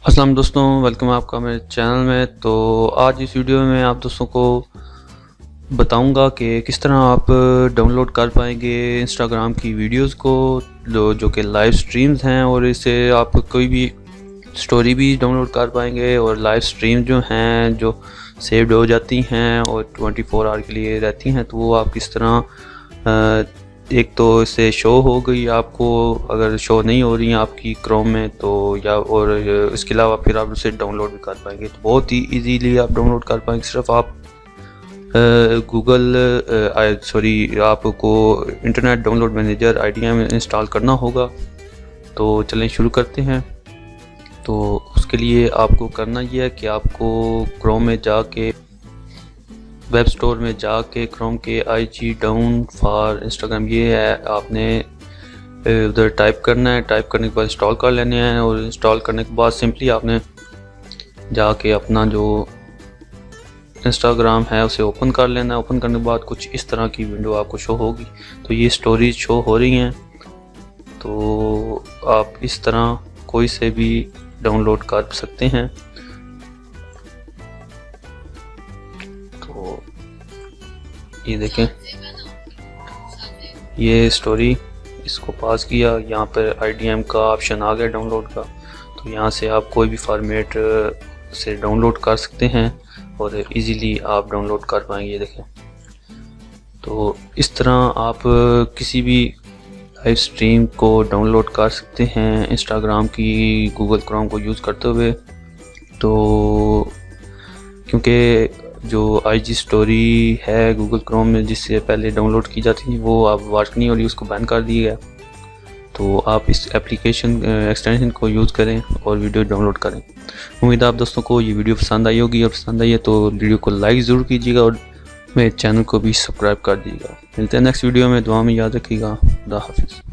अस्सलाम दोस्तों, वेलकम है आपका मेरे चैनल में। तो आज इस वीडियो में आप दोस्तों को बताऊंगा कि किस तरह आप डाउनलोड कर पाएंगे इंस्टाग्राम की वीडियोस को जो कि लाइव स्ट्रीम्स हैं, और इससे आप कोई भी स्टोरी भी डाउनलोड कर पाएंगे। और लाइव स्ट्रीम जो हैं जो सेव्ड हो जाती हैं और 24 आवर के लिए रहती हैं, तो वो आप किस तरह एक तो इससे शो हो गई आपको, अगर शो नहीं हो रही हैं आपकी क्रोम में तो, या और इसके अलावा फिर आप उसे डाउनलोड भी कर पाएंगे। तो बहुत ही इजीली आप डाउनलोड कर पाएंगे। सिर्फ आप आपको internet download manager IDM install करना होगा। तो चलें शुरू करते हैं। तो उसके लिए आपको करना यह है कि आपको क्रोम में जाके, वेब स्टोर में जाके क्रोम के IG डाउन फॉर इंस्टाग्राम ये है, आपने उधर टाइप करना है। टाइप करने के बाद इंस्टॉल कर लेने हैं, और इंस्टॉल करने के बाद सिंपली आपने जाके अपना जो इंस्टाग्राम है उसे ओपन कर लेना है। ओपन करने के बाद कुछ इस तरह की विंडो आपको शो होगी। तो ये स्टोरीज शो हो रही हैं, तो आप इस तरह कोई से भी डाउनलोड कर सकते हैं। तो ये देखें, ये स्टोरी, इसको पास किया, यहाँ पर IDM का ऑप्शन आ गया डाउनलोड का। तो यहाँ से आप कोई भी फॉर्मेट से डाउनलोड कर सकते हैं और इजीली आप डाउनलोड कर पाएंगे। ये देखें, तो इस तरह आप किसी भी लाइव स्ट्रीम को डाउनलोड कर सकते हैं इंस्टाग्राम की गूगल क्रोम को यूज़ करते हुए। तो क्योंकि जो IG स्टोरी है गूगल क्रोम में जिससे पहले डाउनलोड की जाती थी, वो अब वर्क नहीं हो रही, उसको बैन कर दिया गया। तो आप इस एप्लीकेशन एक्सटेंशन को यूज़ करें और वीडियो डाउनलोड करें। उम्मीद है आप दोस्तों को ये वीडियो पसंद आई होगी, और पसंद आई है तो वीडियो को लाइक ज़रूर कीजिएगा और मेरे चैनल को भी सब्सक्राइब कर दीजिएगा। मिलते हैं नेक्स्ट वीडियो में। दुआ में याद रखिएगा। खुदा हाफिज़।